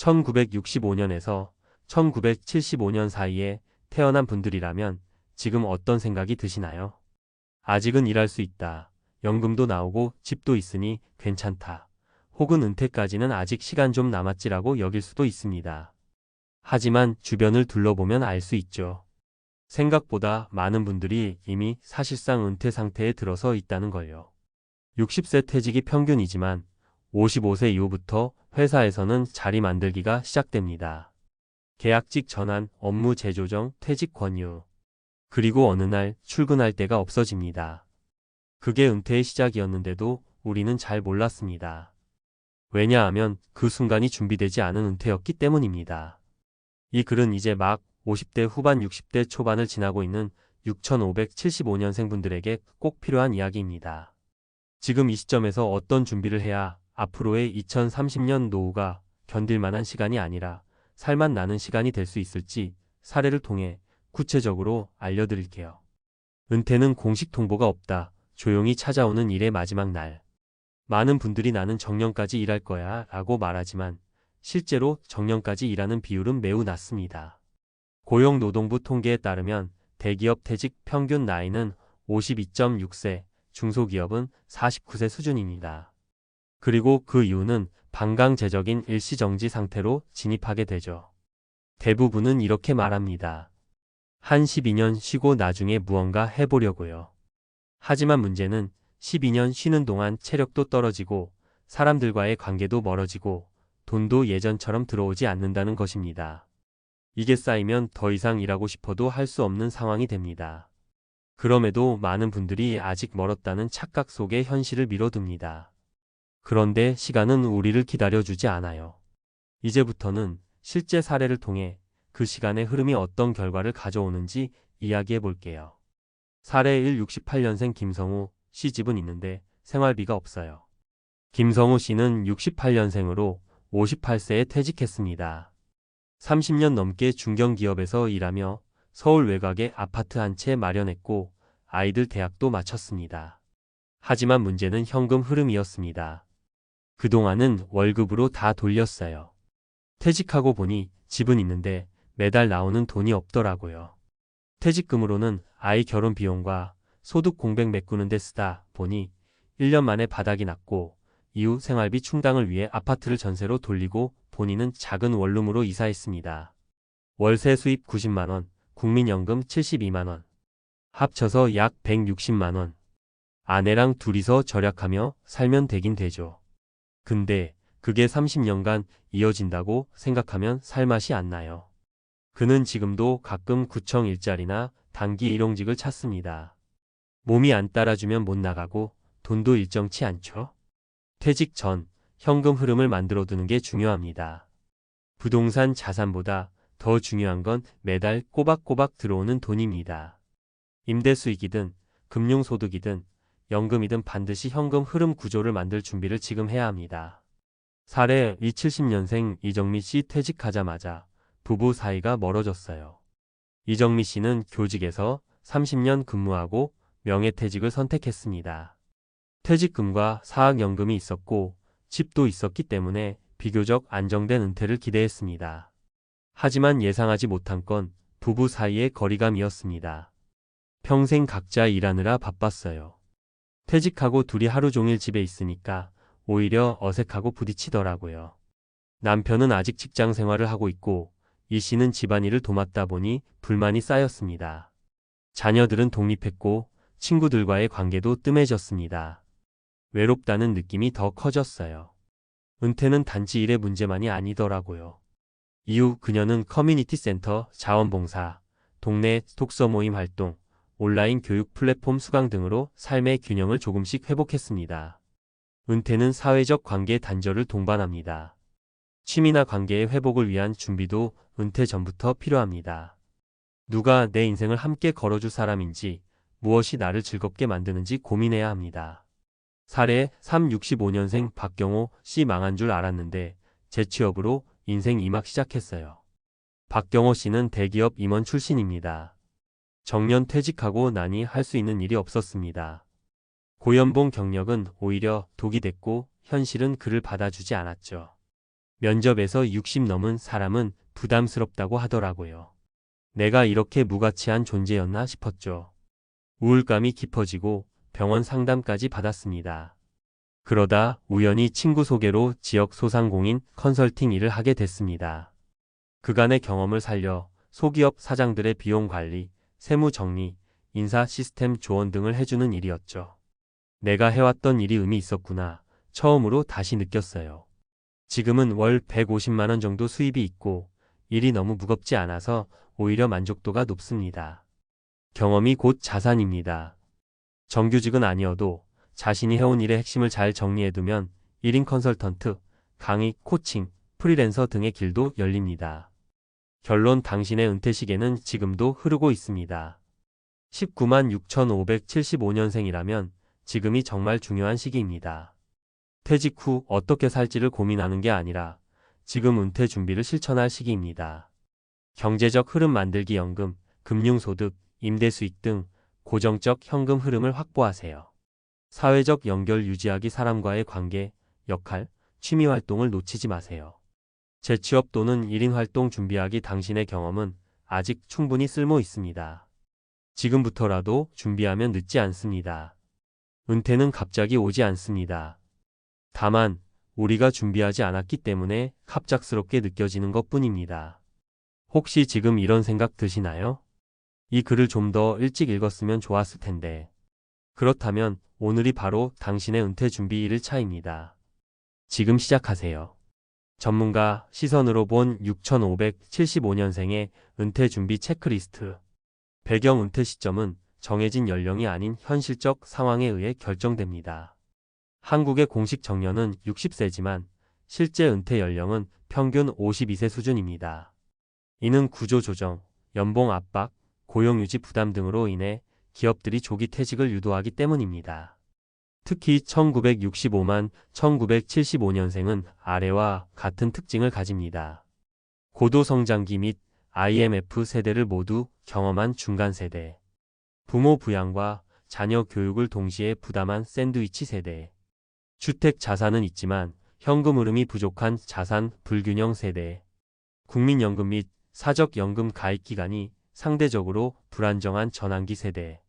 1965년에서 1975년 사이에 태어난 분들이라면 지금 어떤 생각이 드시나요? 아직은 일할 수 있다. 연금도 나오고 집도 있으니 괜찮다. 혹은 은퇴까지는 아직 시간 좀 남았지라고 여길 수도 있습니다. 하지만 주변을 둘러보면 알 수 있죠. 생각보다 많은 분들이 이미 사실상 은퇴 상태에 들어서 있다는 걸요. 60세 퇴직이 평균이지만 55세 이후부터 회사에서는 자리 만들기가 시작됩니다. 계약직 전환, 업무 재조정, 퇴직 권유. 그리고 어느 날 출근할 데가 없어집니다. 그게 은퇴의 시작이었는데도 우리는 잘 몰랐습니다. 왜냐하면 그 순간이 준비되지 않은 은퇴였기 때문입니다. 이 글은 이제 막 50대 후반 60대 초반을 지나고 있는 6575년생분들에게 꼭 필요한 이야기입니다. 지금 이 시점에서 어떤 준비를 해야 앞으로의 2030년 노후가 견딜 만한 시간이 아니라 살만 나는 시간이 될 수 있을지 사례를 통해 구체적으로 알려드릴게요. 은퇴는 공식 통보가 없다. 조용히 찾아오는 일의 마지막 날. 많은 분들이 나는 정년까지 일할 거야 라고 말하지만 실제로 정년까지 일하는 비율은 매우 낮습니다. 고용노동부 통계에 따르면 대기업 퇴직 평균 나이는 52.6세, 중소기업은 49세 수준입니다. 그리고 그 이유는 반강제적인 일시정지 상태로 진입하게 되죠. 대부분은 이렇게 말합니다. 한 12년 쉬고 나중에 무언가 해보려고요. 하지만 문제는 12년 쉬는 동안 체력도 떨어지고 사람들과의 관계도 멀어지고 돈도 예전처럼 들어오지 않는다는 것입니다. 이게 쌓이면 더 이상 일하고 싶어도 할 수 없는 상황이 됩니다. 그럼에도 많은 분들이 아직 멀었다는 착각 속에 현실을 미뤄둡니다. 그런데 시간은 우리를 기다려주지 않아요. 이제부터는 실제 사례를 통해 그 시간의 흐름이 어떤 결과를 가져오는지 이야기해 볼게요. 사례 1. 68년생 김성우 씨 집은 있는데 생활비가 없어요. 김성우 씨는 68년생으로 58세에 퇴직했습니다. 30년 넘게 중견기업에서 일하며 서울 외곽에 아파트 한 채 마련했고 아이들 대학도 마쳤습니다. 하지만 문제는 현금 흐름이었습니다. 그동안은 월급으로 다 돌렸어요. 퇴직하고 보니 집은 있는데 매달 나오는 돈이 없더라고요. 퇴직금으로는 아이 결혼 비용과 소득 공백 메꾸는 데 쓰다 보니 1년 만에 바닥이 났고 이후 생활비 충당을 위해 아파트를 전세로 돌리고 본인은 작은 원룸으로 이사했습니다. 월세 수입 90만원, 국민연금 72만원. 합쳐서 약 160만원. 아내랑 둘이서 절약하며 살면 되긴 되죠. 근데 그게 30년간 이어진다고 생각하면 살맛이 안 나요. 그는 지금도 가끔 구청 일자리나 단기 일용직을 찾습니다. 몸이 안 따라주면 못 나가고 돈도 일정치 않죠. 퇴직 전 현금 흐름을 만들어두는 게 중요합니다. 부동산 자산보다 더 중요한 건 매달 꼬박꼬박 들어오는 돈입니다. 임대수익이든 금융소득이든 연금이든 반드시 현금 흐름 구조를 만들 준비를 지금 해야 합니다. 사례 70년생 이정미 씨 퇴직하자마자 부부 사이가 멀어졌어요. 이정미 씨는 교직에서 30년 근무하고 명예퇴직을 선택했습니다. 퇴직금과 사학연금이 있었고 집도 있었기 때문에 비교적 안정된 은퇴를 기대했습니다. 하지만 예상하지 못한 건 부부 사이의 거리감이었습니다. 평생 각자 일하느라 바빴어요. 퇴직하고 둘이 하루 종일 집에 있으니까 오히려 어색하고 부딪히더라고요. 남편은 아직 직장 생활을 하고 있고 이 씨는 집안일을 도맡다 보니 불만이 쌓였습니다. 자녀들은 독립했고 친구들과의 관계도 뜸해졌습니다. 외롭다는 느낌이 더 커졌어요. 은퇴는 단지 일의 문제만이 아니더라고요. 이후 그녀는 커뮤니티 센터, 자원봉사, 동네 독서 모임 활동, 온라인 교육 플랫폼 수강 등으로 삶의 균형을 조금씩 회복했습니다. 은퇴는 사회적 관계 단절을 동반합니다. 취미나 관계의 회복을 위한 준비도 은퇴 전부터 필요합니다. 누가 내 인생을 함께 걸어줄 사람인지, 무엇이 나를 즐겁게 만드는지 고민해야 합니다. 사례 3. 65년생 박경호 씨 망한 줄 알았는데 재취업으로 인생 2막 시작했어요. 박경호 씨는 대기업 임원 출신입니다. 정년 퇴직하고 나니 할 수 있는 일이 없었습니다. 고연봉 경력은 오히려 독이 됐고 현실은 그를 받아주지 않았죠. 면접에서 60 넘은 사람은 부담스럽다고 하더라고요. 내가 이렇게 무가치한 존재였나 싶었죠. 우울감이 깊어지고 병원 상담까지 받았습니다. 그러다 우연히 친구 소개로 지역 소상공인 컨설팅 일을 하게 됐습니다. 그간의 경험을 살려 소기업 사장들의 비용 관리, 세무 정리, 인사 시스템 조언 등을 해주는 일이었죠. 내가 해왔던 일이 의미 있었구나. 처음으로 다시 느꼈어요. 지금은 월 150만 원 정도 수입이 있고 일이 너무 무겁지 않아서 오히려 만족도가 높습니다. 경험이 곧 자산입니다. 정규직은 아니어도 자신이 해온 일의 핵심을 잘 정리해두면 1인 컨설턴트, 강의, 코칭, 프리랜서 등의 길도 열립니다. 결론 당신의 은퇴 시계는 지금도 흐르고 있습니다. 19만 6,575년생이라면 지금이 정말 중요한 시기입니다. 퇴직 후 어떻게 살지를 고민하는 게 아니라 지금 은퇴 준비를 실천할 시기입니다. 경제적 흐름 만들기 연금, 금융소득, 임대수익 등 고정적 현금 흐름을 확보하세요. 사회적 연결 유지하기 사람과의 관계, 역할, 취미 활동을 놓치지 마세요. 재취업 또는 1인 활동 준비하기 당신의 경험은 아직 충분히 쓸모 있습니다. 지금부터라도 준비하면 늦지 않습니다. 은퇴는 갑자기 오지 않습니다. 다만 우리가 준비하지 않았기 때문에 갑작스럽게 느껴지는 것뿐입니다. 혹시 지금 이런 생각 드시나요? 이 글을 좀 더 일찍 읽었으면 좋았을 텐데. 그렇다면 오늘이 바로 당신의 은퇴 준비일 차입니다. 지금 시작하세요. 전문가 시선으로 본 6575년생의 은퇴 준비 체크리스트. 배경 은퇴 시점은 정해진 연령이 아닌 현실적 상황에 의해 결정됩니다. 한국의 공식 정년은 60세지만 실제 은퇴 연령은 평균 52세 수준입니다. 이는 구조 조정, 연봉 압박, 고용유지 부담 등으로 인해 기업들이 조기 퇴직을 유도하기 때문입니다. 특히 1965만 1975년생은 아래와 같은 특징을 가집니다. 고도 성장기 및 IMF 세대를 모두 경험한 중간 세대. 부모 부양과 자녀 교육을 동시에 부담한 샌드위치 세대. 주택 자산은 있지만 현금 흐름이 부족한 자산 불균형 세대. 국민연금 및 사적연금 가입 기간이 상대적으로 불안정한 전환기 세대.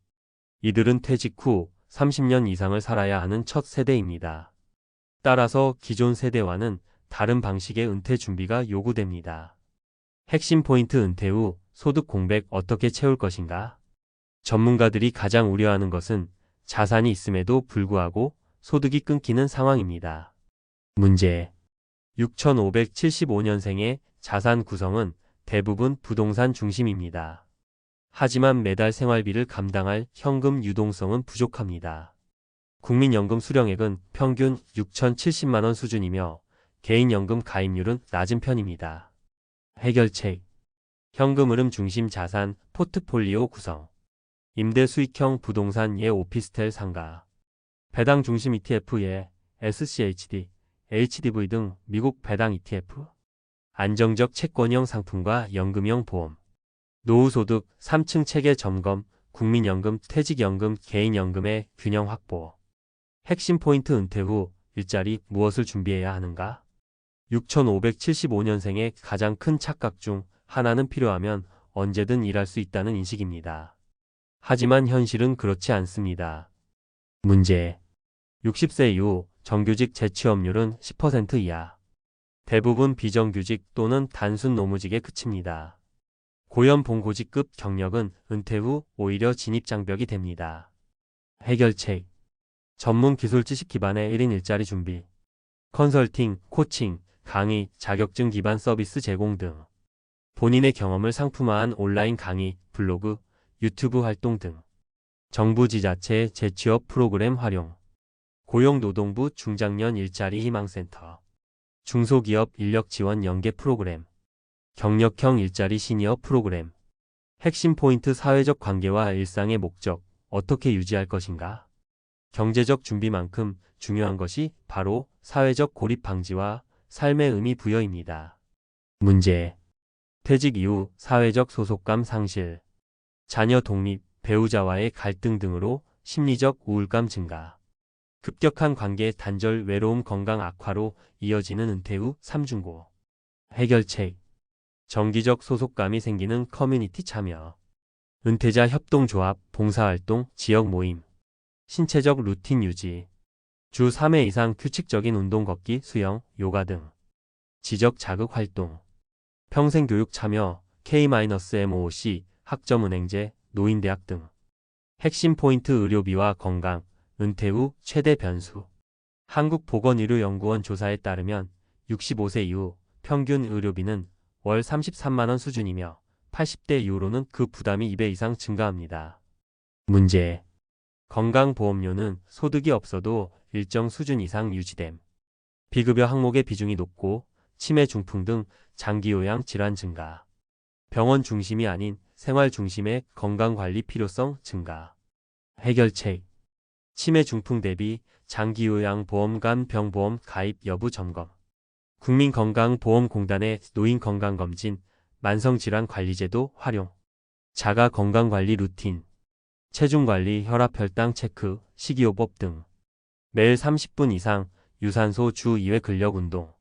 이들은 퇴직 후 30년 이상을 살아야 하는 첫 세대입니다. 따라서 기존 세대와는 다른 방식의 은퇴 준비가 요구됩니다. 핵심 포인트 은퇴 후 소득 공백 어떻게 채울 것인가? 전문가들이 가장 우려하는 것은 자산이 있음에도 불구하고 소득이 끊기는 상황입니다. 문제. 6575년생의 자산 구성은 대부분 부동산 중심입니다. 하지만 매달 생활비를 감당할 현금 유동성은 부족합니다. 국민연금 수령액은 평균 6,070만 원 수준이며 개인연금 가입률은 낮은 편입니다. 해결책. 현금 흐름 중심 자산 포트폴리오 구성. 임대 수익형 부동산 예 오피스텔 상가. 배당 중심 ETF 예 SCHD, HDV 등 미국 배당 ETF. 안정적 채권형 상품과 연금형 보험. 노후소득 3층 체계 점검, 국민연금, 퇴직연금, 개인연금의 균형 확보. 핵심 포인트 은퇴 후 일자리 무엇을 준비해야 하는가? 6575년생의 가장 큰 착각 중 하나는 필요하면 언제든 일할 수 있다는 인식입니다. 하지만 현실은 그렇지 않습니다. 문제. 60세 이후 정규직 재취업률은 10% 이하. 대부분 비정규직 또는 단순 노무직에 그칩니다. 고연 봉고직급 경력은 은퇴 후 오히려 진입장벽이 됩니다. 해결책. 전문 기술 지식 기반의 1인 일자리 준비. 컨설팅, 코칭, 강의, 자격증 기반 서비스 제공 등. 본인의 경험을 상품화한 온라인 강의, 블로그, 유튜브 활동 등. 정부 지자체 재취업 프로그램 활용. 고용노동부 중장년 일자리 희망센터. 중소기업 인력 지원 연계 프로그램. 경력형 일자리 시니어 프로그램. 핵심 포인트 사회적 관계와 일상의 목적, 어떻게 유지할 것인가? 경제적 준비만큼 중요한 것이 바로 사회적 고립 방지와 삶의 의미 부여입니다. 문제. 퇴직 이후 사회적 소속감 상실. 자녀 독립, 배우자와의 갈등 등으로 심리적 우울감 증가. 급격한 관계 단절, 외로움, 건강 악화로 이어지는 은퇴 후 삼중고. 해결책. 정기적 소속감이 생기는 커뮤니티 참여. 은퇴자 협동조합, 봉사활동, 지역 모임. 신체적 루틴 유지. 주 3회 이상 규칙적인 운동, 걷기, 수영, 요가 등. 지적 자극 활동. 평생교육 참여, K-MOOC, 학점은행제, 노인대학 등. 핵심 포인트 의료비와 건강, 은퇴 후 최대 변수. 한국보건의료연구원 조사에 따르면 65세 이후 평균 의료비는 월 33만 원 수준이며 80대 이후로는 그 부담이 2배 이상 증가합니다. 문제. 건강보험료는 소득이 없어도 일정 수준 이상 유지됨. 비급여 항목의 비중이 높고 치매, 중풍 등 장기요양 질환 증가. 병원 중심이 아닌 생활 중심의 건강관리 필요성 증가. 해결책. 치매, 중풍 대비 장기요양보험, 간병보험 가입 여부 점검. 국민건강보험공단의 노인건강검진, 만성질환관리제도 활용. 자가건강관리 루틴. 체중관리, 혈압, 혈당 체크, 식이요법 등. 매일 30분 이상 유산소 주 2회 근력운동.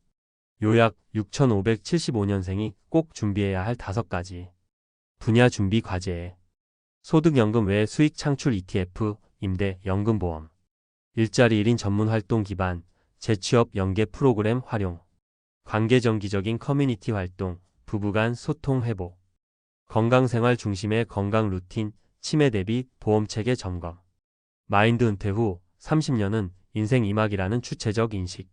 요약. 6575년생이 꼭 준비해야 할 5가지 분야 준비 과제. 소득연금 외 수익 창출 ETF, 임대, 연금보험. 일자리 1인 전문 활동 기반, 재취업 연계 프로그램 활용. 관계정기적인 커뮤니티 활동, 부부간 소통 회복. 건강생활 중심의 건강 루틴, 치매 대비 보험체계 점검. 마인드. 은퇴 후 30년은 인생 이막이라는 주체적 인식.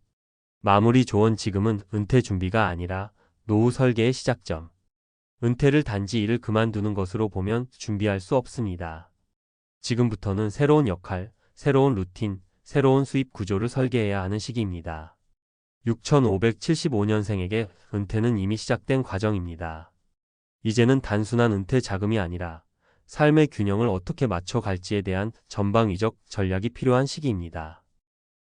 마무리 조언. 지금은 은퇴 준비가 아니라 노후 설계의 시작점. 은퇴를 단지 일을 그만두는 것으로 보면 준비할 수 없습니다. 지금부터는 새로운 역할, 새로운 루틴, 새로운 수입 구조를 설계해야 하는 시기입니다. 6575년생에게 은퇴는 이미 시작된 과정입니다. 이제는 단순한 은퇴 자금이 아니라 삶의 균형을 어떻게 맞춰갈지에 대한 전방위적 전략이 필요한 시기입니다.